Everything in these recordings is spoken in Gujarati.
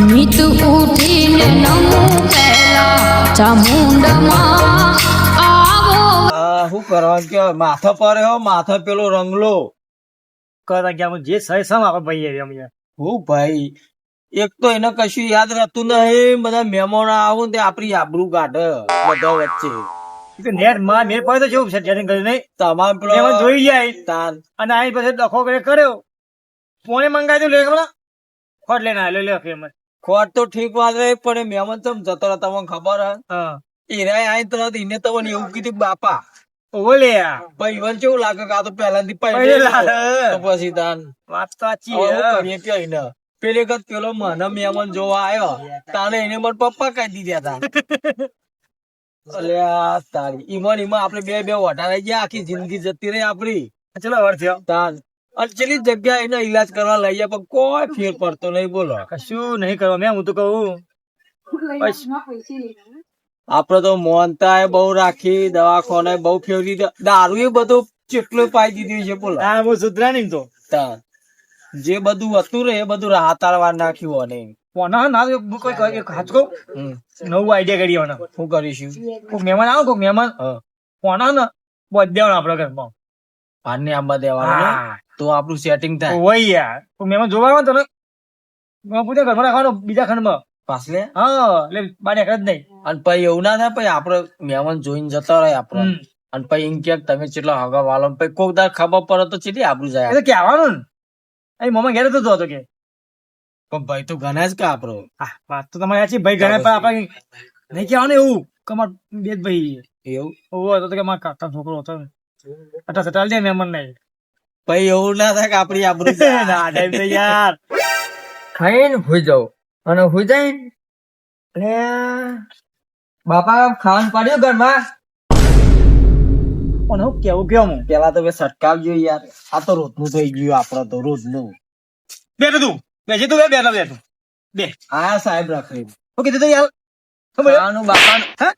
નીત ઉઠીને નમું પહેલા ચામુંડમાં આવો. શું કરવા કે માથા પર માથા પેલો રંગલો કરતા ગયા જે સહી સમ આપણે ભાઈ અમે હું ભાઈ એક તો એને કશું યાદ રહેતું નહીં બધા મહેમાનો આવું ને તે આપડી આબરૂ કાઢે બધા વચ્ચે નેટ માં મેર પડે તો કેવું છે જેને કરી નહીં તમામ પેલો એમાં જોઈ જાય તાન અને આ પછી ડખો કર્યો ફોને મંગાવી દઉં લે હમણાં ખોટ લઈને આવ્યો લે ફેમસ ખોટ તો ઠીક વાત રહી પણ એ મહેમાન ચમ જતો રહે તમને ખબર હે હા એરાય આઈ તરત એને તમને એવું કીધું બાપા ઓવો લે ભાઈ ઈવન કેવું લાગે કે આ તો પહેલાથી પહેલા. તો પછી તાન વાત તો સાચી હવે હે. શું કરીએ કે એને પેલી વખત પેલો મને મહેમાન જોવા આવ્યો તાને એને મને પપ્પા કહી દીધા હતા અલ્યા તારી ઈમાં આપડે બે વટા રહી ગયા આખી જિંદગી જતી રહી આપડી ચલો વાર થયો તાન અને છેલ્લી જગ્યા એને ઈલાજ કરવા લઈ ગયા પણ કોઈ ફેર પડતો નહીં બોલો કશું નહીં કરવા મેં હું તો કહું આપડે તો મોહનતા બહુ રાખી દવાખાને બહુ ફેરવી દારૂ એ બધું ચેટલું પાઈ દીધું છે બોલો હા હું સુધરા નહીં તો તાન જે બધું હતું રે એ બધું રાહતારવાર નાખ્યું અને કોના ના કોઈ એક હાથ કહું નવું આઈડિયા કરી હોના શું કરીશું કોઈક મહેમાન આવો કોઈક મહેમાન કોના ને બધે આપડા ઘરમાં પાનને આંબા દેવાના હા. તો આપણું સેટિંગ થાય ઓય યાર કોઈ મહેમાન જોવા આવે ને તને પૂછે ઘરમાં રાખવાનો બીજા ખંડમાં પાછલે હા એટલે બાર એક જ નહીં અને પછી એવું ના થાય પછી આપડે મહેમાન જોઈને જતા રહે આપડે હમ. અને પછી એમ કે તમે કેટલા હગા વાલો પછી કોક દાર ખબર પડે તો ચેટલી આબરૂ એ જાય તો કહેવાનું ને અહીં મમ્મા ઘેર તો હતો કે પણ ભાઈ તો ઘણા જ કે આપડો હા વાત તો તમારી સાચી ભાઈ ઘરે પણ આપણે નહીં કહેવાનું એવું કે અમાર બે જ ભાઈ એવું ઓવો હતો તો કે મારા કાકા છોકરો હતો ને અટા સટાલ દે મહેમાન નહીં પછી એવું ના થાય કે આપડી આબરૂ જાય. ના ટાઈમ તો યાર ખાઈને હોઈ જાવ અને હોઈ જાય ને બાપા ખાવાનું પાડ્યું ઘરમાં અને હું કેવું કેવું હું પેલા તો મેં સટકાવજો યાર આ તો રોજનું થઈ ગયું આપડે તો રોજનું બે તું બેસી તું બે બે તું બે આ સાહેબ રાખી હું કીધું તું યાર શું બોલ્યો? ખાવાનું બાપા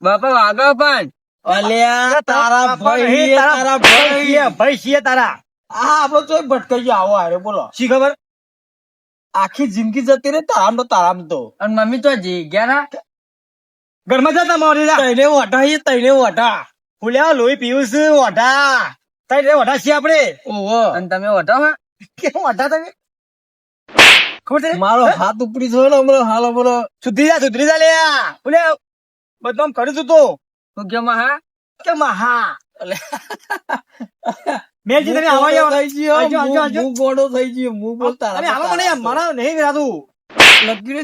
બાપા વાગા પણ અલ્યા તારા ભાઈ તારા ભાઈ ભાઈ છીએ તારા આ આપડે તો ભટકાઈ ગયો આવો આરે બોલો શી ખબર આખી જિંદગી જતી રહે તારામ તો અને મમ્મી તો જી ગયા ના ઘરમાં જતા મારી તઈને વટા તઈને વટા ફૂલ્યા લોહી પીવું છું ઓઢા તઈ રે ઓઢા છીએ આપણે ઓહો અને તમે વટાવ કેમ ઓઢા તમે ખબર છે મારો હાથ ઉપડી થયો ને હમણાં હાલ હમણાં સુધરી જા લ્યા ફૂલે બદનામ કર્યું તું તો હું કેમ હા કે મહા મેલજી તમે આવા જાવ થઈ ગયો આવજો, આવજો, આવજો. હું ગોડો થઈ ગયો હું બોલતા અરે આવા મને મારા નહીં કરાતું લગીરે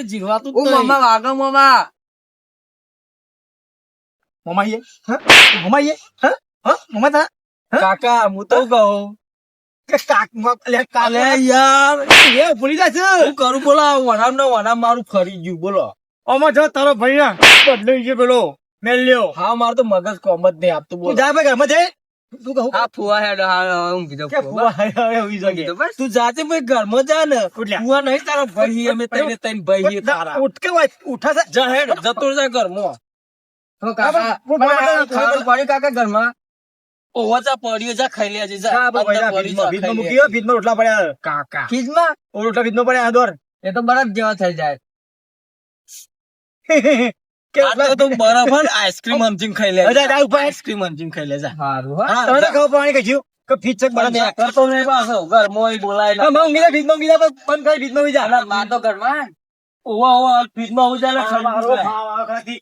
જીરવાતું ઓ મમ્મા વાગા મમ્મા મમાઈએ હા મમાઈએ હા હા મમા તા કાકા હું તો કહું કે કાક લે અલે કાલે યાર એ ભૂલી જાય છે હું કરું બોલા વનામ મારું ફરી ગયું બોલો આમાં જો તારો ભાઈ ના બદલાઈ ગયો પેલો મેલ્યો હા મારું તો મગજ કોમ જ નહીં આપતું તું બોલ જા ભાઈ ઘરમાં જઈ તું કહું હા ફુવા હેડ હા હું કીધું કે ફુવા હવે ઉઈ જગે કીધું બસ તું જાતે ભાઈ ઘરમાં જા ને ઉઠ લ્યા. ફુવા નહીં તારા ભાઈ અમે તઈને ભાઈ તારા ઉઠ કે ભાઈ ઉઠા છે જા હેડ જતો જા ઘરમાં તો કાકા ખાવાનું પાડ્યું કાકા ઘરમાં ઓવા જા પડ્યો જા ખાઈ લેજે જા હા ભાઈ અંદર પડી જા, ભીતમાં ખાઈ મૂક્યો ભીતમાં રોટલા પડ્યા કાકા ખીજમાં ઓ રોટલા ભીતમાં પડ્યા દોર એ તો બરફ જેવા થઈ જાય કે આ તો તું બરાબર આઈસ્ક્રીમ સમજીને ખાઈ લે અરે જા ઉપર આઈસ્ક્રીમ સમજીને ખાઈ લે જા સારું હા હા, તમે જા. ખાવ પાણી કઈ કે ફીટ છે પણ મેં કરતો નહીં પાછો ઘરમાં બોલાય હા માં ઊંઘી ભીતમાં ઊંઘી બંધ કરી ભીતમાં ઉઈ જા અલા, માં તો ઘરમાં ઓવા ઓવા ફીટમાં હું જા મારો ભાવ આખરાથી.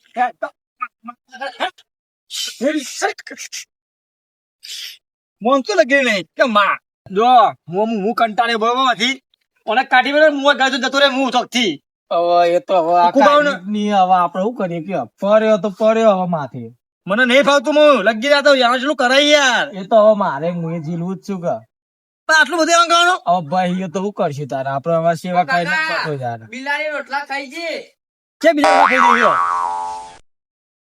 મોન તો લગી નહીં કે માં જો હું કંટાળે બરોબરથી અને કાઢી મેળે મું ગાજો જતો રે મું ચોકથી હવે એ તો હવે આ કુબાવ ને. કાંઈ હવે આપણે શું કરીએ કે પડ્યો તો પડ્યો હવે માથે મને નહીં ફાવતું હું લગી જતો યાર શું કરાય યાર એ તો હવે મારે હું એ ઝીલવું જ છું કે પણ આટલું બધું એમ કરવાનું હવે ભાઈ એ તો શું કરશું તારે આપડે હવે સેવા કઈ કાકા. નથી યાર બિલાડી રોટલા ખાઈ છે કે બીજા ખાઈ ગયો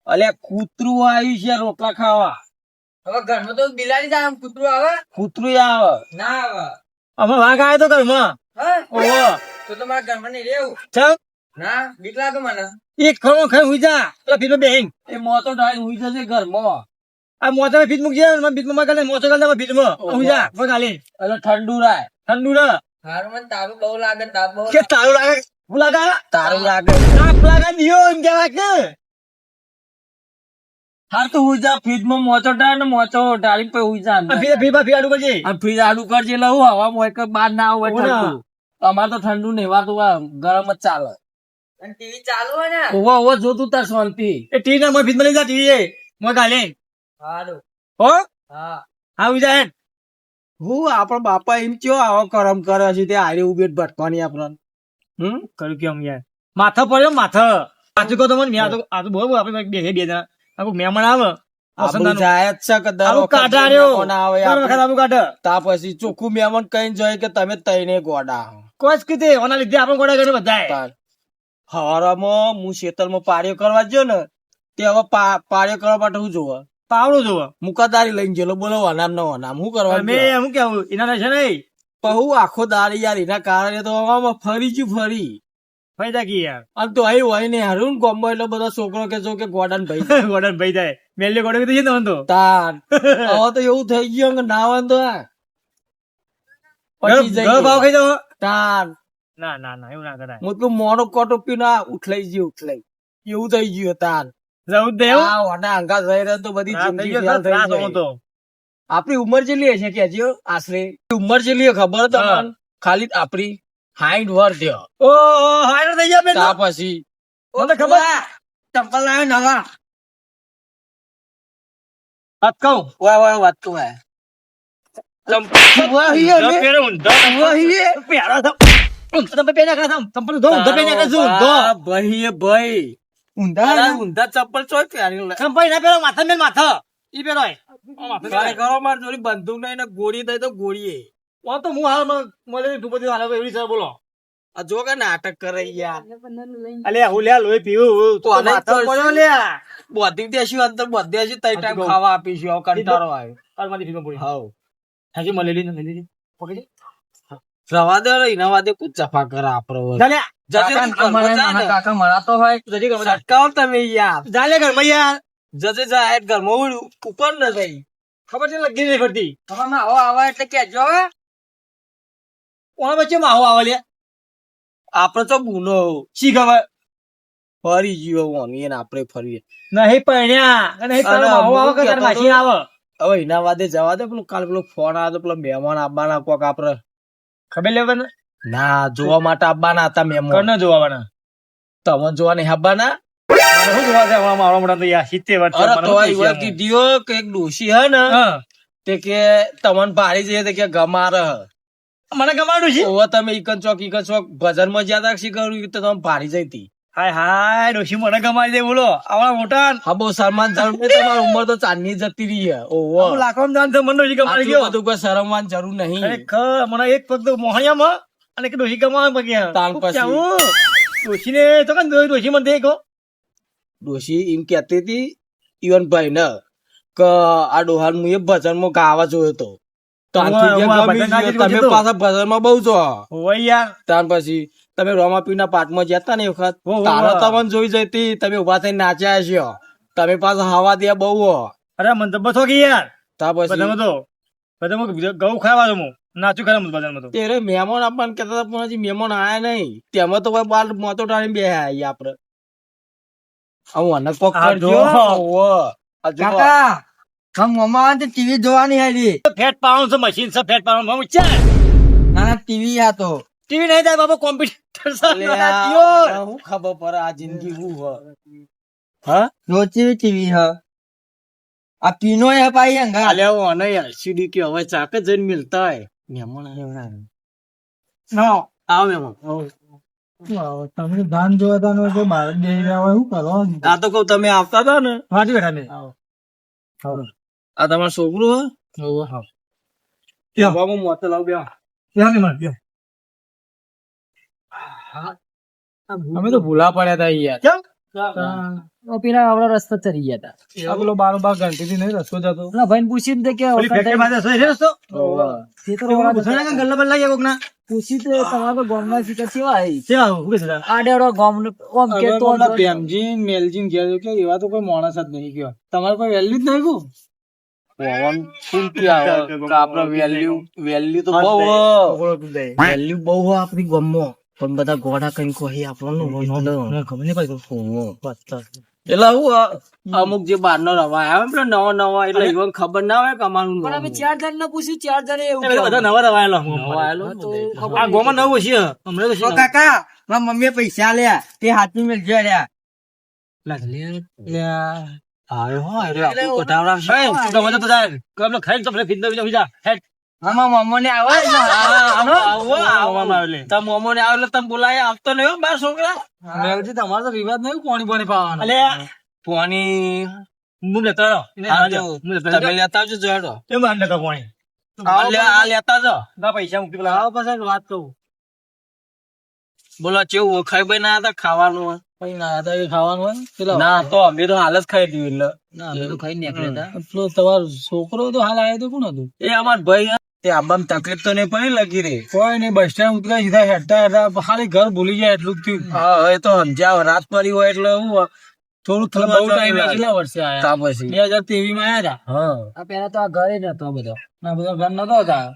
અલ્યા કૂતરું આવ્યું છે રોટલા ખાવા હવે ઘરમાં તો બિલાડી જાય આમ કૂતરું આવે કૂતરું આવે ના આવે અમે વાઘ આવ્યો તો ઘરમાં હા ઓહો તો તમારા ઘરમાં નહીં રહેવું ચાલ ના બીક લાગે મને એક ખમો ખાઈ હુઈ જા પેલા ભીતમાં બેહીન એ મોતો ડાય હુઈ જશે ઘરમાં આ મોચામાં ભીત મૂકજે ભીતમાં માં કાલે મોચો કાલે ભીતમાં હુઈ જા વગાલી એટલે ઠંડુ રાય ઠંડુ ના હારું મને તારું બહુ લાગે તાપ બહુ કે તારું લાગે હું લાગે તારું લાગે તાપ લાગે દિયો એમ કહેવાય કે હાર તો હું જા ફ્રીજમાં મોચો ટાળ ને મોચો ટાળી પછી હું જા અંદર. ફી આડું કરજે આ ફ્રીજ આડું કરજે એટલે હું હવા મોય કે બહાર ના આવે ઓના. ઠંડુ. અમારે તો ઠંડુ નહીં વાતું આ ગરમ જ ચાલે. અને ટીવી ચાલુ હોય ને ઓવા ઓવા જોતું તાર શાંતિ. એ ટીવી ના મોય ફીટ મળી જા ટીવી એ મોય ગાલે હારું હો હા આવી જાય હું આપણા બાપા એમ કયો આવો કરમ કરે છે તે આરે ઉભેટ ભટકવાની આપણને. કર્યું કેમ યાર માથા પડ્યો માથા સાચું કહો તો મને આ તો બહુ આપણે બે જણા આખું મહેમાન આવે આપણું જાય જ છે કે દર આવું વખત કાઢા જે રહ્યો મહેમાન આવે દર વખત આપણે. આવું કાઢે તા પછી ચોખ્ખું મહેમાન કહીને જાય કે તમે તઈને ગોડા. કોઈ જ કીધે ઓના લીધે આપણે ગોડા ગણે બધા તાર. હવારમાં હું શેતરમાં પાળ્યો કરવા ગયો ને તે હવે પાળ્યો કરવા માટે હું જોવા પાવડો જોવો મુકાદારી લઈને ગયેલો બોલો અનામ નો અનામ હું કરવા મેં શું કેવું એના છે નહીં હું આખો દાડી યાર એના કારણે તો આમાં ફરી ગયું ફરી ફાયદા કી યાર અને તો અહીં હોય ને હારું ને ગોમ્બો એટલે બધો છોકરો કે જો કે ગોડાન ભાઈ ગોડા ભાઈ થાય મેલે ગોડા કીધું છે ને તો તાર હવે તો એવું થઈ ગયું કે ના હોય ને તો પછી જઈ ઘર ભાવ ખાઈ દો તાર ના ના ના એવું ના કરાય મોટલું મોડો કોટો પીને ઉઠલાઈ ગયું ઉઠલાઈ એવું થઈ ગયું તાર જવું દે એવું આ વાના અંગા જઈ રહ્યા તો બધી ના, થઈ જિંદગી ગયો ફેલ થઈ ત્રાસ જાય. હું તો આપણી ઉંમર જેટલી હશે કે હજી આશરે ઉંમર જેટલી હે ખબર તમને ખાલી આપણી 60 વર્ષ થયો ઓ હાઈડર થઈ ગયા બેન તા પછી મને ખબર ચંપલ લાવે નવા વાત કહું વાહ વાહ વાત તો હે ચંપલ વાહી ઊંધો પહેરો, ઊંધો પહેરો તો. ઊંધો તમે પહેર્યા કરો છો. ચંપલ ધો, ઊંધો પહેર્યા કરો છો, ઊંધો. ભાઈ ભાઈ ઊંધા ઊંધા ચપ્પલ ચોય પહેરી લે ચંપલ ના પહેરો, માથા મેલ માથા. ઈ પહેરો એ. ટ્રાય કરો માર જોડી બંદૂક નહીં ને ગોળી દઈ તો ગોળીએ ઓ તો હું હાલ મને ધૂપતી હાલ એવી છે બોલો. આ જો કે નાટક કરે યાર અલ્યા હું લ્યા લોહી પીવું તો આને માથા તો પડ્યો લ્યા. બધી દેશી અંદર બધી દેશી તઈ ટાઈમ ખાવા આપીશું હવે કંટાળો આવ્યો અરમાની ફીમાં પડી. હાવ હાજી મળેલી ને મળેલી. પકડી. રવા દે રે એના વાદે કુછ ચફા કરે આપરો જા લ્યા. જજે કાકા મળાતો હોય જજી ઘરમાં જા. સટકાવ તમે યાર જા લ્યા ઘરમાં યાર. જજે જા હેડ ઘરમાં ઉપર ન જઈ ખબર છે લગી નહીં પડતી. તમારે આવો આવે એટલે કેજો હવે ઓના વચ્ચે માહો આવે લ્યા. આપડે તો ગુનો શી ખબર ફરી ગયો ઓની ને આપડે ફરીએ નહીં પરણ્યા અને નહીં પરણ્યા. માહો આવે કે તારે માસી આવે. હવે એના વાદે જવા દે પેલું કાલ પેલો ફોન આવ્યો તો પેલો મહેમાન આવવાના કોક આપડે ખબર લેવાના ના જોવા માટે આવવાના હતા મહેમાન કરના જોવાના. તમે જોવા નહીં આવવાના મને શું જોવા છે હમણાં મારા મોટા તો યાર 70 વર્ષ અરે મને તો શું એવા પૂછ્યા કીધીઓ કે એક ડોશી હે ને હા. તે કે તમને ભારી જઈએ તે કે ગમાર મને ગમાડું છે. ઓવા તમે ઈકન ચોક ભજન માં જ્યાં તા શીખવ્યું તો તમે ભારી જઈતી હાય હાય ડોશી મને ગમાડી દે બોલો આવડા મોટા હા બહુ સલમાન જરૂર નહીં તમારી ઉંમર તો ચાંદની જતી રહી હે ઓવો લાખો દાન છે મને ડોશી ગમાડી આટલું ગયો. બધું કોઈ શરમવાની જરૂર નહીં ખરેખર મને એક પગ તો મોહણિયામાં અને એક ડોશી ગમાવા પગ્યા. તાણ પછી. ડોશીને તો કન ડોશી મને દેખો ડોશી એમ કેતી હતી ઈવનભાઈ ને કે આ ડોહાન હું એ ભજન માં ગાવા જોયો તો તાનથી જે હું આ ગમી ભજન ગાતી ગયો. તમે જોતો. પાછા ભજન માં બહુ છો હોય યાર. ત્યાર પછી તમે રોમાપીર ના પાઠમાં જતા ને એ વખત હો, હો, તારા હો. તમને જોઈ જતી તમે ઉભા થઈને નાચ્યા છો તમે પાછા હવા દે બહુ હો. અરે મને તો બસો કે યાર ત્યાર પછી બધામાં તો બધામાં ઘઉં ખાવા તો હું નાચું ખરા બધામાં તો. ત્યારે મહેમાન આપણને કહેતા હતા પણ હજી મહેમાન આયા નહીં તેમાં તો કોઈ બાર મોતો ટાળીને બે આયા આપડે આવું અનક કોક આ કરજો જો. ઓવો. આ જો. કાકા હમ મમ્મા આવે ટીવી જોવાની હતી ફેટ પાવાનું છે મશીન છે ફેટ પાવાનું હું ચાલ ના ટીવી આ તો ટીવી નહીં થાય બાબા કોમ્પ્યુટર અલ્યા, હું ખબર પડે આ જિંદગી હું હ હા રોચી ટીવી હ આ પીનો હે પાઈ અંગા અલ્યા ઓને એલસીડી કે હવે ચાક જ જઈને મિલતા હોય મહેમાન આવ્યા ના આવ મહેમાન તમે ધાન જોતા નો જો બાર બે હોય શું કરો આ તો કહું તમે આવતા હતા ને વાંચી બેઠા ને આ તમારો છોકરો હે બાબા મોતે લાવ બે ત્યાં નહીં મળે અમે તો ભૂલા પડ્યા હતા યાર કેમ પેલા આવડો રસ્તો ચડી ગયા હતા આ પેલો બારો બાર ઘંટી નહીં રસ્તો જતો પેલા ભાઈ પૂછી દે કે ઓલી ફેક્ટરી પાસે છે રસ્તો તે તો પૂછાને કે ગલ્લા બલ્લા ગયા કોકના પૂછી તો તમારે તો ગામમાં શીખર કેવા આવી છે હું કે છે આડેડો ગામ ઓમ કે તો પ્રેમજી મેલજી ઘેર કે એવા તો કોઈ માણસ જ નહીં ગયો તમારે કોઈ વેલ્યુ જ નહીં ગયું પવન ફૂલ આવે કે આપડે વેલ્યુ તો બહુ વેલ્યુ બહુ આપણી ગમો પણ બધા ગોળા કઈ કહી આપણને ખબર નહીં પડતી એટલે હું અમુક જે બહાર નો રવા આવે પેલા નવા નવા એટલે even ખબર ના હોય કે અમારું પણ અમે 4 જણ ને પૂછ્યું 4 જણે એવું બધા નવા રવાયેલો આ ગોમાં નવું છે હમણાં તો શું કાકા મારા મમ્મીએ પૈસા લ્યા તે હાથની મેલ જ્યા મોમો ને મોમો ને આવે તમે બોલાય આવતો નહીં બાર છોકરા તમારો તો રિવાજ નહીં પાણી પાણી પાવાનું પાણી હું લેતા રહ્યો તમે લેતા આવજો જોડો કેમ આ લેતા પાણી આ લેતા જો ના પૈસા મૂકી પેલા આવો પાછા વાત કહું બોલો કેવું ખાઈ ભાઈ ના હતા ખાવાનું હોય કઈ ના હતા એ ખાવાનું હોય પેલા ના તો અમે તો હાલ જ ખાઈ દીધું એટલે ના અમે તો ખાઈ નીકળ્યા હતા પેલો તમારો છોકરો તો હાલ આવ્યો તો કોણ હતું એ અમાર ભાઈ તે આબામ તકલીફ તો નહીં પડી લગી રે કોઈ નહીં બસ સ્ટેન્ડ ઉતર્યા સીધા હેડતા હેડતા ખાલી ઘર ભૂલી જાય એટલું જ થયું હા એ તો સમજાવ રાત પડી હોય એટલે હું થોડું બહુ ટાઈમ કેટલા વર્ષે આવ્યા તા પછી 2023 માં આવ્યા હતા હા આ પેલા તો આ ઘરે નતો બધો ના બધો ઘર નતો હતા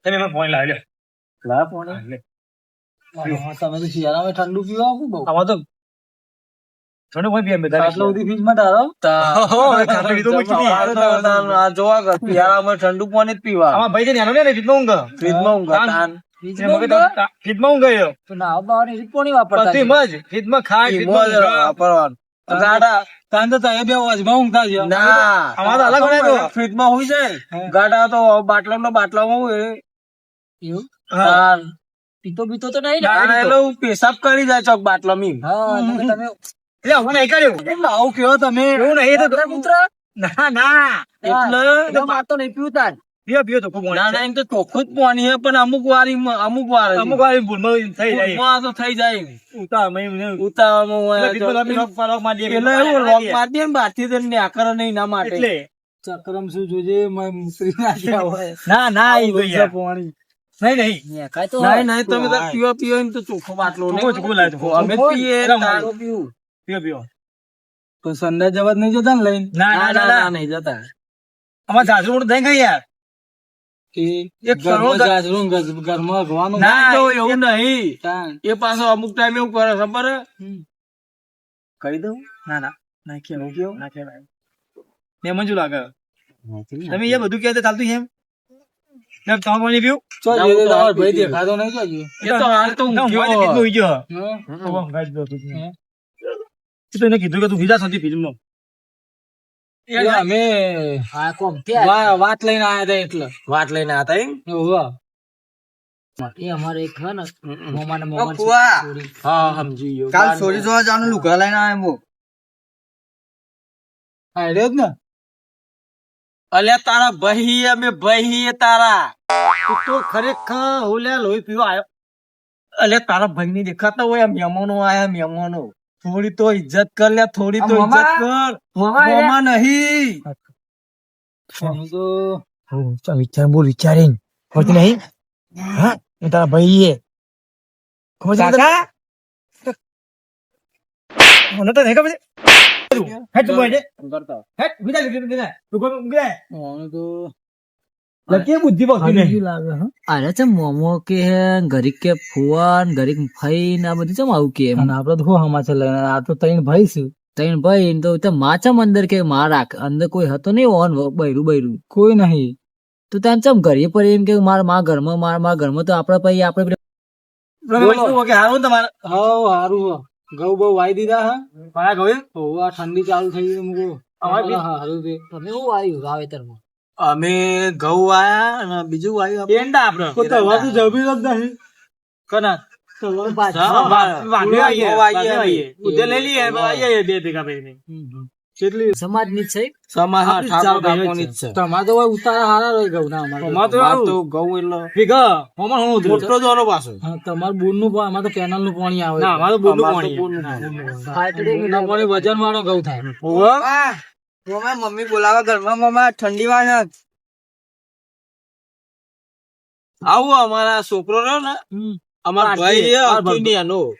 તમે મને ફોન લાવી લા ફોન તમે તો શિયાળામાં ઠંડુ પીવા આપું બહુ આમાં તો ઠંડુ કોઈ પીએ બધા આટલો બધી ફ્રીજ માં ડાળો જોવા પિયાળામાં ઠંડુ પાણી જ પીવા આમાં ભાઈ છે નેનો ને ફ્રીજમાં ઊંઘ ફ્રીજમાં ઊંઘ ફ્રીજમાં ઊંઘ ગયો તો ના બાવાની રીત કોની વાપરતા ફ્રીજમાં ખાય વાપરવાનું ગાડા તાન તો તમે બે વાજમાં ઊંઘતા છે ના આમાં તો અલગ હોય તો ફ્રીજમાં હોય છે ગાડા તો બાટલામાં હોય એવું હા પીતો બીતો તો નહીં ને એટલે પેશાબ કરી જાય ચોક બાટલામાં હા તમે એટલે હું નહીં કર્યું આવું કેવો તમે એવું નહીં તો પુત્ર ના ના એટલે મારતો નહીં પીવતા પીવો તો ખૂબ ના ના એમ તો ચોખ્ખું જ પાણી છે પણ અમુક વાર ભૂલમાં થઈ જાય ભૂલમાં તો થઈ જાય ઉતાવળમાં ઉતાવળમાં એટલે એવું લોક મારી દે ને બારથી તો નેકર નહીં ના માટે એટલે ચક્રમ શું જોજે મુકરી નાખ્યા હોય ના ના એ પાણી નહીં નહીં તમે તો પીવો એમ તો ચોખ્ખો બાટલો અમે પીએ પીવો તો સંડા જવા નહીં જતા ને લઈને ના નહીં જતા અમારે જાજરૂ થઈ ગઈ યાર ઘરમાં ભવાનું ના તો એવું નહીં એ પાછો અમુક ટાઈમ એવું કરે ખબર કહી દઉં ના ના ના કેવું કેવું ના કેવાય ને મંજુ લાગે તમે એ બધું કહે ચાલતું એમ તમારે પીવું ભાઈ દેખાતો નહીં એ તો હાલ તો એને કીધું કે તું વિજા સુધી ફિલ્મમાં અમે વાત લઈને આયા હતા એટલે વાત લઈને આતા એમ એ અમારે એક છે ને મોમાને હા સમજી ગયો કાલ છોડી જોવા જવાનું લુગડા લઈને આવ્યો આડ્યો જ ને અલ્યા તારા ભાઈ અમે ભાઈ તારા તો ખરેખર ઓલ્યા લોહી પીવા આવ્યો અલ્યા તારા ભાઈ ની દેખાતા હોય મહેમાનો આયા મહેમાનો થોડી તો ઇજ્જત કર લે થોડી તો ઇજ્જત કર મોમા નહીં તો વિચાર બોલ વિચારીને ખોટી નહીં હા તારા ભાઈ એ મને તો નહીં ખબર હેટ તું બોલે હેટ વિદા વિદા તું કોણ ગયા તો લકી બુદ્ધિ પકડી નહીં લાગે હા અરે છે મોમો કે ગરીક કે ફુવાન ગરીક ભાઈ ને આ બધું ચમ આવું કે અને આપડે તો શું સમાચાર લઈને આ તો ત્રણ ભાઈ છું તૈણ ભાઈ તો માચમ અંદર કે મારા અંદર કોઈ હતો નહીં ઓન બૈરું કોઈ નહીં તો ત્યાં ચમ ઘરે પર એમ કે મારા ઘરમાં તો આપડે પછી આપડે હારું તમારે હારું ઘઉં બહુ વાઈ દીધા હા પાયા ઘઉં આ ઠંડી ચાલુ થઈ ગઈ મૂકો હારું છે તમે શું આવ્યું વાવેતરમાં અમે ઘઉં આયા અને બીજું આવ્યું એંડા આપડે તો વધુ જમીન જ નહીં કના સમાજ ની છે તમારે તો ઉતારા હારા રહી ગયું ના અમારે તો ઘઉં એટલે મોટો જોવાનો પાછો તમારે બોર નું અમારે તો કેનલ નું પાણી આવે અમારે બોર નું પાણી વજન વાળો ઘઉં થાય મમ્મી બોલાવે ઘરમાં મમ્મા ઠંડી માં આવું અમારા છોકરો રહ્યો ને અમારા ભાઈ એનો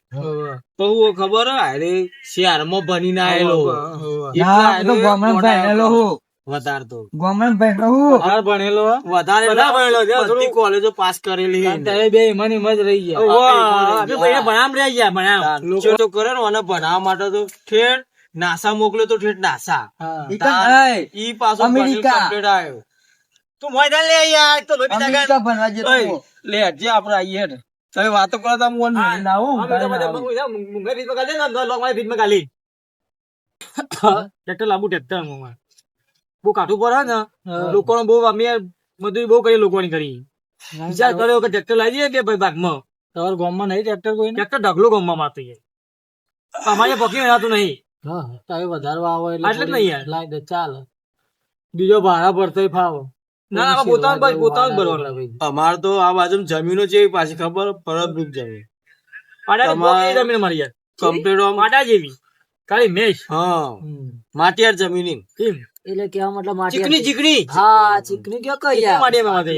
બહુ ખબર અરે શહેરમાં ભણીને આવેલો વધારે તો ગામમાં બેઠો હું વધારે ભણેલો હે? વધારે વધારે ભણેલો છે, બધી થોડું. કોલેજો પાસ કરેલી છે. તારે બે એમાં ને એમાં જ રહી ગયા. ઓવા, આપણે ભાઈને ભણામ રહી ગયા, ભણામ. લોકો તો કરે ને અને ભણાવવા માટે તો ઠેઠ નાસા મોકલ્યો તો ઠેઠ નાસા હા. ઈ પાછો અમેરિકા. કમ્પ્લીટ આવ્યો તું મોયદાન લે યાર, તો લોબી તાકાત. અમેરિકા ભણવા જતો ઓય, હું. લે હજી આપણે આવીએ હેડ. તમે વાતો કરો તો હું લઈને આવું અમે તો બધા મુંગા ફીટમાં ગાલી ને, લોક મારી ફીટમાં ગાલી. ટ્રેક્ટર લાંબુ ટ્રેક્ટર મોમાં. બહુ કાઠું પડે ને, લોકોનો બહુ અમે મજૂરી બહુ કરી લોકોની કરી. વિચાર કર્યો કે ટ્રેક્ટર લાવી દઈએ કે ભાઈ ભાગમાં. તમારા ગામમાં નહીં ટ્રેક્ટર કોઈ? ટ્રેક્ટર ઢગલો ગામમાં મારતું છે. અમારે પકી રહેતું નહીં. હા, તારે વધારવા આવો એટલે જ નહીં યાર. લાઈ દે ચાલ. બીજો ભાડા ભરતો ફાવો. ના ના, પોતાનું પોતાનું ભરવાનું. અમાર તો આ બાજુ જમીનો છે પાછી ખબર ફળદ્રુપ જમીન પાડાની તમારે- પોકી જમીન મારી યાર. કમ્પ્લીટ પાડા જેવી. ખાલી મેશ. હા માટિયાર જમીન કેમ? એટલે કેવા મતલબ ચીકણી ચીકણી. હા ચીકણી કયો કેટલા માટીયામાં વાગે?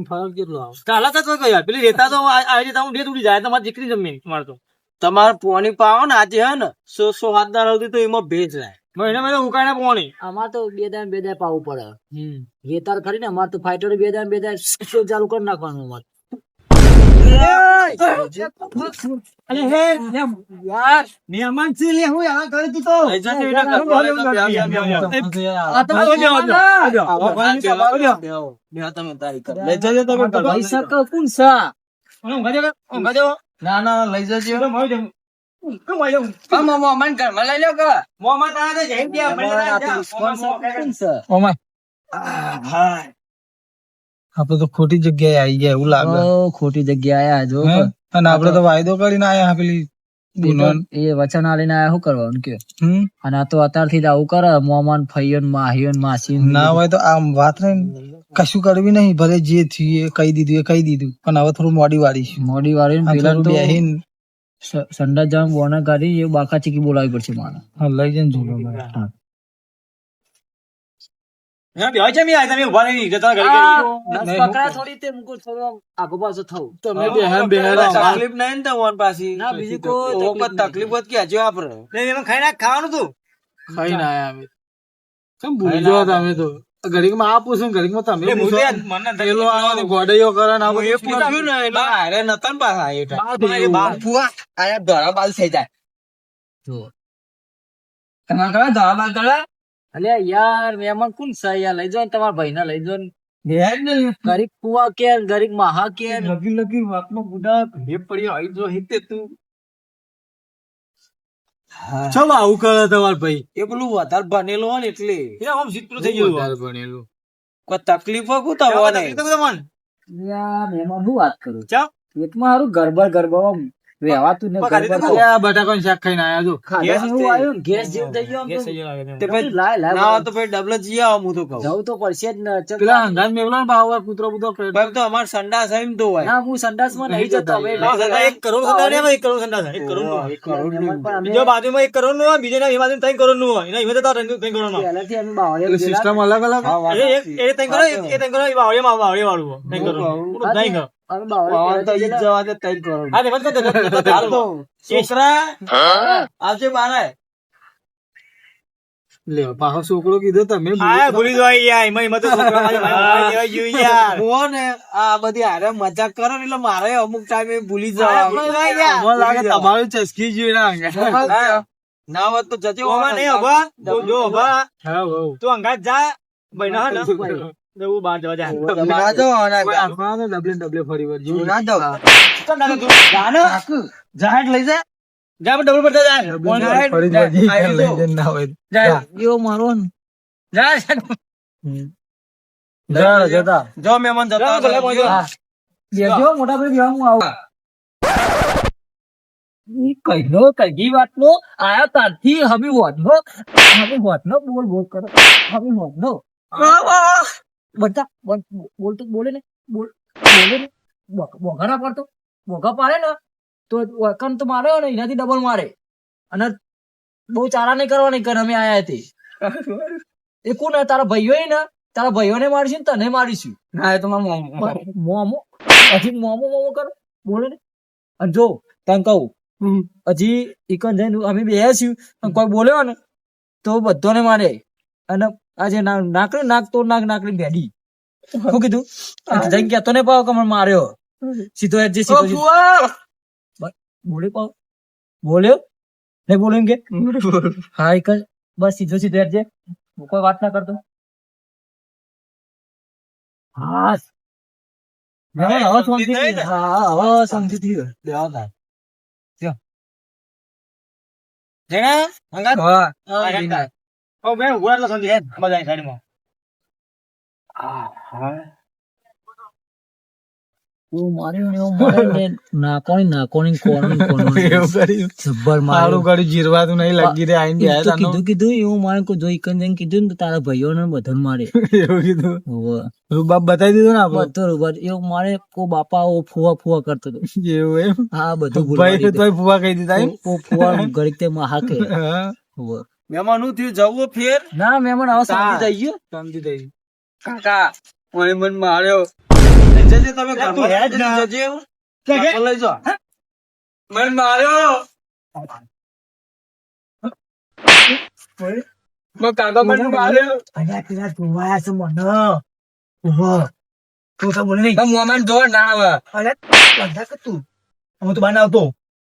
ફરક કેટલો આવે કાલા તો કોઈ યાર. પેલી રેતા તો આવી રીતે હું રેત ઉડી જાય. તમારે ચીકણી જમીન મારે તો. તમારે પાણી પાવો ને આજે હે ને 100 દાર સુધી તો એમાં ભેજ રહે મહિને મહિને ઉકાળે પોણી. અમાર તો બે દાન પાવું પડે રેતાર ખરી ને અમાર તો ફાઈટર બે દાન ચાલુ કરી નાખવાનું અમાર અરે હે યાર નિયમન છે લે હું આ કરી તું તો. લઈ જજો એના ઘરમાં લઈ જજો. આ તો કોઈ તમે તારી કરો. લઈ જજો તમે ઘરમાં. પૈસા ક કોણ સા ઊંઘા દેવો. ના ના લઈ જજો કેમ આવ્યો? હા, મામા, મને ઘરમાં લઈ લો કે મોમાં તારા જઈ ગયા મને કોણ સા ઓમાં આપડે તો ખોટી જગ્યાએ આવી ગયા એવું લાગે. ખોટી જગ્યાએ આયા જો હે? અને આપડે તો વાયદો કરીને આયા પેલી એ વચન આલીને આયા શું કરવાનું કે હમ? અને આ તો અત્યારથી જ આવું કરે મોમાન ફઈયો ને માહીયો ને માસી ના હોય તો આમ વાત ને કશું કરવી નહીં. ભલે જે થયું એ કહી દીધું પણ હવે થોડું મોડી વાળી મોડી વાળી ને પેલા તો બેહીન સંડા જામ બોના કાઢી એ બાકા ચીકી બોલાવી પડશે મારે લઈ જઈને જોડો પકડા થોડી તે મુકુ થોડો આગો પાછો થવું તમે તકલીફ નહીં ને તમારી પાછી ના, બીજી કોઈ ઓવો કોઈ તકલીફ જ કે હજુ આપણે ખાવાનું તું ખાઈને આયા અમે. કેમ ભૂલી જાઓ તમે તો? ઘડીકમાં આ પૂછું ઘડીકમાં તમે પૂછો. પેલો આવ્યો ને ગોડૈયો કરે ને આ બધું એ પૂછ્યું ને એટલે હારે નતા ને પાછા એ ટાઈમ. ફુવા આયા ધોરા બાલ થઈ જાય જો તમારે કયા ધોરા બાલ કરવા અલે યાર મહેમાન કોણ છે યાર લઈ જાઓ ને તમારા ભાઈને લઈ જાઓ ને બેહાડ ને ગરીબ કુવા કે ગરીબ મહા કે લગી લગી વાતમાં બુઢા ભેપ પડ્યો આવી જો હિતે તું ચમ આવું કરે તમાર ભાઈ? એ પેલું વધારે ભણેલો હોય ને એટલે એ આમ સીધું થઈ ગયું. ભણેલું કોઈ તકલીફ હોય કુતા હોય નહીં. યાર મહેમાન શું વાત કરું ચા? પેટમાં હારું ગરબડ રહેવાતું ને ગરબડ તો. આ બટાકાનું શાક ખાઈને આયા જો. ખાધા જેવું આવ્યું ને, ગેસ જેવું થઈ ગયું આમ તો. તે પછી લાય ના લાય હોય તો પછી ડબલ જી આવો હું તો કહું. જવું તો પડશે જ ને ચલ. પેલા અંગાત મેવલા ને ભાવ કૂતરો બુતરો કરે. ભાઈ તો અમાર સંડાસ એમ તો હોય. ના હું સંડાસમાં નહીં જતો હવે એક કરોડ સંડાસ ને 1 કરોડ સંડાસ 1 કરોડ નું. એક કરોડ નું. પણ અમે બીજો બાજુમાં 1 કરોડ નું હોય, બીજો ના એ બાજુ 3 કરોડ નું હોય. એના એમાં તો 3 કરોડ નું. પહેલેથી અમે બાવળિયા ગયેલા. સિસ્ટમ અલગ અલગ. હા, વાત એ 3 કરોડ એ 3 કરોડ વાળીમાં વાળું 3 કરોડ. પૂરું નહીં કર. અમે બાવળિયા પાવન તો ઈ જ ગયેલા. જવા દે 3 કરોડ. હા તે મત કર. હાલ તો છોકરા આવજે બારે. લે પાછો છોકરો કીધો તમે ભૂલી જાય યાર. એમાં તો છોકરા હું ને આ બધી હારે મજાક કરો ને એટલે મારે અમુક ટાઈમે ભૂલી જવા. લાગે તમારું ચસકી જોઈ ના હોત તો જજે નહીં હવા જો હવા તું અંગાત જા બહેના હા ને એવું બહાર જવા જા. ના જો ડબલે ફરી વાર જેવું. ના જો જાહેર લઈ જા જા ડબલ પર જા ફરી જા લઈ જઈને ના હોય એવો મારો ને. જા જતા જો મહેમાન જતા ભલે પહોંચો. બેસજો મોટા ભાઈ બેહવા હું આવું. ઈ કઈનો કઈ વાતનો આયા તારથી હમી હોતનો બોલ બોલ કરો હમી હોતનો બધા બોલતો બોલે ને બોલે ને બોગા ના પડતો બોગા પાડે ને તો વકન તો મારે ને એનાથી ડબલ મારે અને બહુ ચારા નહીં કરવાની કર અમે આયા હતી એ કોણ તારા ભાઈઓ ને તારા ભાઈઓને મારીશું ને તને મારીશું ના એ તો મારા મોમો હજી મોમો કરો બોલે ને અને જો તને કહું હજી એકન જઈને અમે બેહ્યા છીએ અને કોઈ બોલ્યો ને તો બધાને મારે અને આજે નાક તો નાકડી બેડી શું કીધું જઈ કેતો ને પાવ કે મને માર્યો સીધો જે સીધો બોલે પાવ બોલ્યો નહીં બોલ્યો એમ કે હા એક જ બસ સીધો સીધો જે કોઈ વાત ના કરતો હા હવે શાંતિ હા હવે શાંતિ થઈ ગયો જેના હંગાત હા ઓ બે ઉભા એટલે શાંતિ હે મજા સાઈડમાં તારા ભાઈઓ ને બધા મારે રૂબાબ બતાવી દીધું ને બધો રૂબાબ એવું મારે કો બાપા ફુવા કરતો હતો એવું એમ હા બધું ફુવા કહી દીધા ફુવા ઘડીક તે હા કે મહેમાન નું થયું જવું ફેર ના મહેમાન આવો શાંતિ થઈ ગયો સમજી થઈ કાકા મને મન માર્યો જજે તમે ઘરમાં જજે લઈ જાઓ મન માર્યો કાકા મને માર્યો અલ્યા પેલા જોવાયા છે મને ઓહો તું તો બોલે નહીં મોમાન જો ના આવે અરે બંધા કે તું હું તો બનાવતો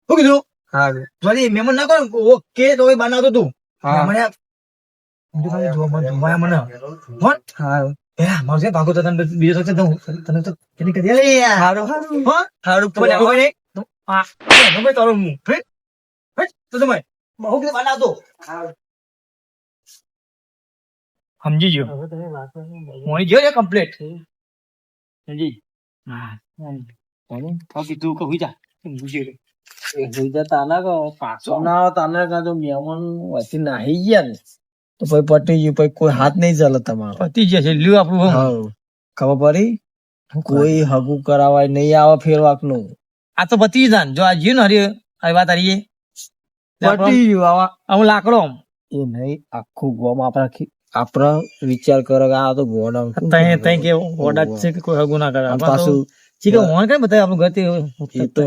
શું કીધું હા જોડી મહેમાન ના કહો ઓકે તો બનાવતો તું મને જોવાયા મને હા મારે ભાગો તો તને બીજો તો તને તો કેની કરી લે હારું હારું તો મને હોય ને આ નંબર તારો હું હે તો તમે બહુ કે બનાવતો સમજી ગયો મોઈ ગયો ને કમ્પ્લીટ સમજી હા ઓકે તું કહું જા સમજી રે તાના કો પાછો ના આવે તાના કા તો મહેમાન વચ્ચે નાહી ગયા ને તો પછી પટી ગયું પછી કોઈ હાથ નહીં ચાલે તમારો પતી જશે લ્યો આપણું ખબર પડી કોઈ હગું કરાવાય નહીં આવે ફેરવાક નું આ તો પતી જાન જો આ જીવ ને હરી આ વાત હરીએ પટી ગયું આવા આમ લાકડો એ નહીં આખું ગોમ આપણા વિચાર કરો કે આ તો ગોડાઉન તઈ કે ઓડા છે કે કોઈ હગું ના કરે પાછું ચીકે હોણ કઈ બતાય આપણું ગતિ એ તો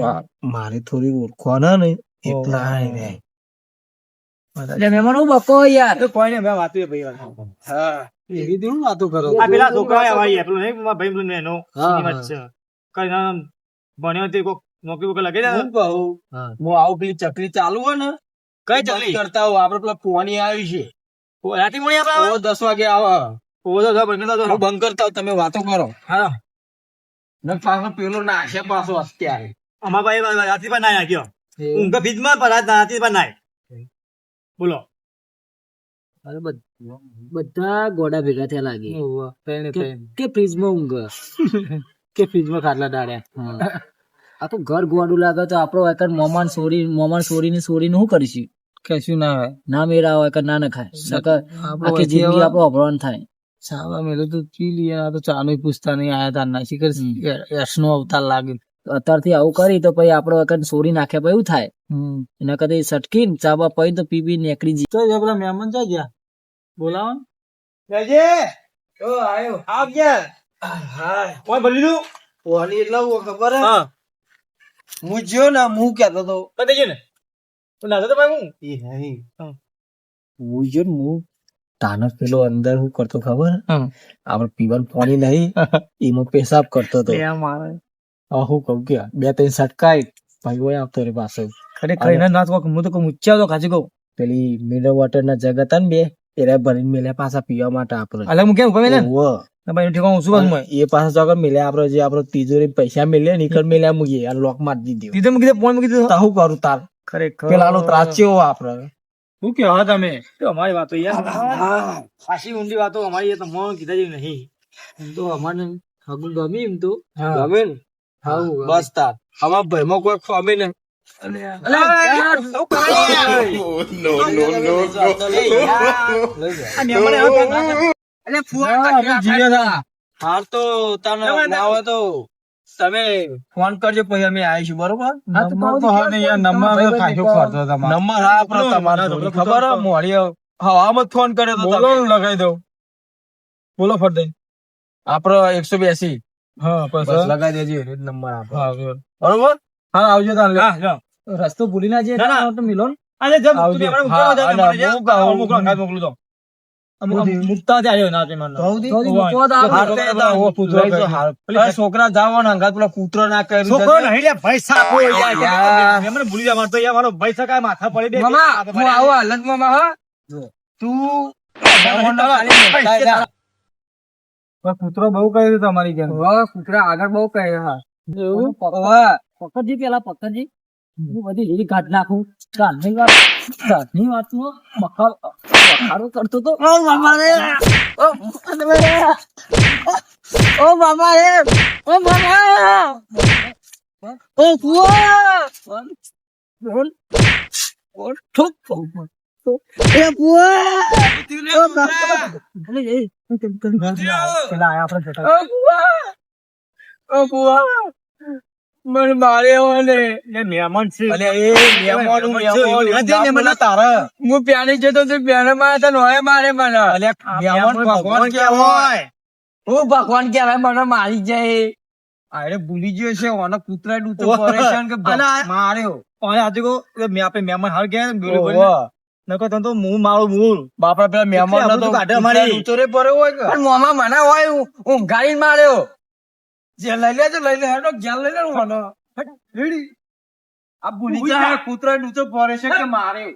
મારી થોડી ઓળખવાના ને એટલા ને મહેમાન હું બકો યાર કોઈ ને મેં વાતું ભાઈ હા એવી દેવું વાતો કરો આ પેલા છોકરા ભાઈ એટલું નહીં ભાઈ પેલું એનો કઈ ના ભણ્યો તે કોક નોકરી બોકરી લગાઈ દે હું કહું હું આવું પેલી ચકરી ચાલુ હોય ને કઈ ચકલી કરતા હોય આપડે પેલા ફોની આવી છે રાતી મળી આપડે 10 વાગે આવે બંધ કરતા હોય તમે વાતો કરો હા ને પાછો પેલો નાશે પાછો અત્યારે અમાર ભાઈ રાતી પર નાય ગયો ઊંઘ ફીજમાં પર રાતી પર નાય બોલો અરે બધા ગોડા ભેગા થયા લાગે કે ફ્રીજમાં ઊંઘ કે ફ્રીજમાં ખાટલા ડાળ્યા આ તો ઘર ગોડું લાગે તો આપડો એકર મોમાન સોરી શું કરીશું કશું ના હોય ના મેળા હોય કે ના ખાય આખી જિંદગી આપણો અભરાન થાય ચાવા મેલો તો પી લઈએ આ તો ચાનો પૂછતા નહીં આયા તાર ના શીખર યશનો અવતાર લાગે અત્યારથી આવું કરી તો પછી આપડો એકર સોરી નાખ્યા પછી એવું થાય એના કદી સટકીને ચાબા પડી તો પી નીકળી જઈ તો પેલા મહેમાન જાય ગયા બોલાવો જજે ઓ આયો આવ ગયા હા કોઈ ભરી દઉં ઓની એટલે ખબર હે હા હું જ્યો ને હું કહેતો તો કદે છે ને તો ના તો ભાઈ હું એ નહીં હું જો ને હું તાનક પેલો અંદર હું કરતો ખબર આપડે પીવાનું પાણી નહીં એમાં પેશાબ કરતો હતો હું કઉ કે 2-3 સટકાય ભાઈ હોય આવતો રે પાસે ખરેખર એના ના તો હું તો ઊંચા તો ખાજી કહું પેલી મિનરલ વોટર ના જગ હતા ને બે એરા ભરીને મેલ્યા પાછા પીવા માટે આપડે અલગ હું કેમ ગમે ને ઓવ ભાઈ ઠીક શું એ પાછા જગર મેલ્યા આપડે જે આપડે તિજોરી પૈસા મેલ્યા નીકળ મેલ્યા મૂકીએ આ લોક મારી દીધી દીધે મૂકી દે ફોન મૂકી દે હું કરું તાર ખરેખર પેલાનો ત્રાસ ચેવો આપડે શું કેવા તમે અમારી વાતો યાર ખાસી ઊંડી વાતો અમારી તો મોં કીધા જેવી નહીં એમ તો અમારે હગું ગમી એમ તો ગમે ને બસ તાર અમારા ભાઈમાં કોઈ ખમે ને હાર તો તને ના હોય તો તમે ફોન કરજો પછી અમે આવીશું બરોબર નંબર હા આપડે તમારો ખબર મોડી હવામાં ફોન કર્યો તો બોલો લગાવી દઉં બોલો ફરદે આપડે 182 હા બસ લગાવી દેજો નંબર આપડે બરોબર હા આવજો તાર રસ્તો ભૂલી ના જાય તો મિલો મોકલું તો મુકતા જ આવ્યો ના તે મને કહું તો મૂકવા તો આવે. હાર તે તો ઓ કૂતરો લઈ જાઓ, હાર. પેલા છોકરા જાવો ને અંગાત પેલા કૂતરો ના કર્યું છોકરો છે. નહીં લે ભાઈ સાપો યાર યાર. મેં મને ભૂલી જા મારતો યાર મારો ભાઈ સકા માથા પડી બે મામા હું આવું હાલતમાં માં હા તું કૂતરો બહુ કર્યું તમારી જેમ કૂતરા આગળ બહુ કહે હા એવું? હવે પકડજી પેલા પકડજી હું બધી લીલી કાઢ નાખું કાલની વાતમાં બખાડો કરતો તો ઓ બાબા રે ઓ બાબા રે ઓ બાબા ઓ ફુવા બોલ બોલ ઠોક એ ફુવા ઓ બાબા અરે એ પેલા આયા આપણે જતા ઓ બુઆ મને મારે ને એ મહેમાન છે અલ્યા એ મહેમાનું મહેમાન હજી મહેમાન તારા હું પ્યાને જતો તો પ્યાને મારે તો નોય મારે મને અલ્યા મહેમાન ભગવાન કહેવાય. હું ભગવાન કહેવાય મને મારી જાય અરે ભૂલી ગયો છે ઓનો કૂતરા ડૂતો કરે છે ને કે અને આ- માર્યો. અને આજે કો મેં આપણે મહેમાન હાર ગયા ને બોલી ઓહો. નકો તને તો હું મારું મૂળ બાપડા પેલા મહેમાન કેટલી તો આબરૂ કાઢે અમારી. ડૂતો રે પડ્યો હોય કે પણ મોમાં મને હોય હું ગાડી માર્યો જે લઈ લે તો લઈ લે હેડો જ્યાં લઈ લે ઓનો. આ ભૂલી જાય કૂતરા ડૂતો પડે છે કે માર્યો.